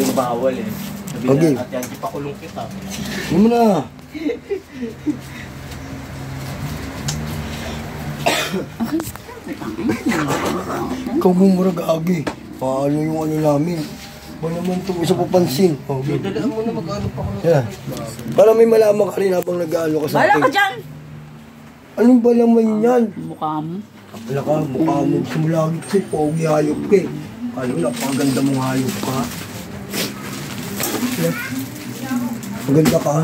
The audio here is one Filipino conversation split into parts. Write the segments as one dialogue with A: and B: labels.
A: yung bawal eh. Sabi
B: Okay.
A: na, at yan, ipakulong kita.
B: Hindi mo na. Ikaw bumurag agi. Paano yung ano namin? Ba naman ito sa papansin. Okay.
A: Dalaan mo na mag-ano pa ko.
B: Yeah. Para may malaman ka rin habang nag-ano ka sa
C: Bala
B: akin.
C: ka dyan!
B: Anong ba naman yan?
C: Mukha mo.
B: Wala ka, mukha mo sumulagit sa'yo. Pogi hayop ka eh. Ano, napakaganda mong hayop ka. Maganda ka.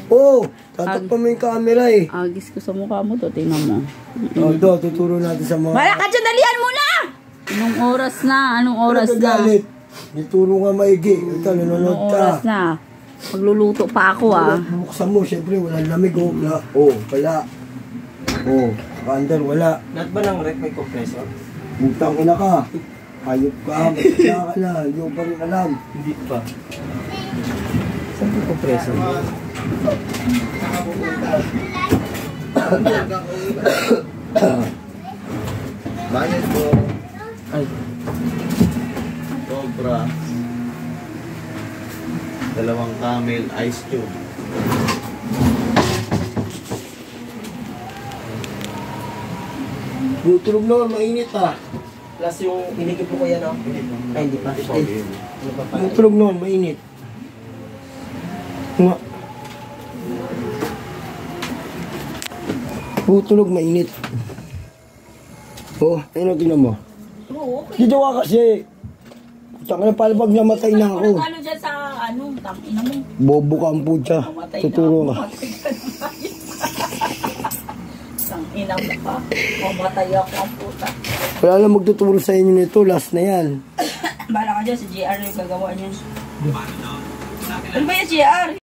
B: Oh, tatak pa mo yung camera eh.
C: Agis ko sa mukha mo to, tingnan mo.
B: Oh, ito, tuturo natin sa mga...
C: Bala ka dyan, dalihan mo na! Anong oras na? Anong oras na?
B: Ituro nga maigi. Ikaw, nanonood
C: Anong
B: ka.
C: oras na? Magluluto pa ako
B: Buksan mo, syempre, walang lamig. Oh, wala. Oh, under, wala.
A: Lahat ba ng rep may compressor?
B: Butang ina ka. Hayop ka, matanda ka na. Hindi ko pa rin alam.
A: Hindi pa. Saan yung compressor? Bayad po. Ay. Sobra. 2 camel ice tube.
B: Tulog naman, mainit ah.
A: Plus yung inigip mo ko yan, no? Ay, hindi pa.
B: Tulog naman, mainit. Nga. Tulog, mainit. Oh, ayun ang tinan mo.
C: Oo, okay.
B: Dito ka kasi. Saka na pala pag namatay na ako.
C: Ano dyan sa, tangina mo.
B: Bobo ka ang putya. Tuturo ka.
C: Tangina mo pa. Mamatay ako ang puta.
B: Wala na magtuturo sa inyo nito. Last na yan.
C: Bala ka dyan, si JR yung gagawa niyan. Ano ba yung JR?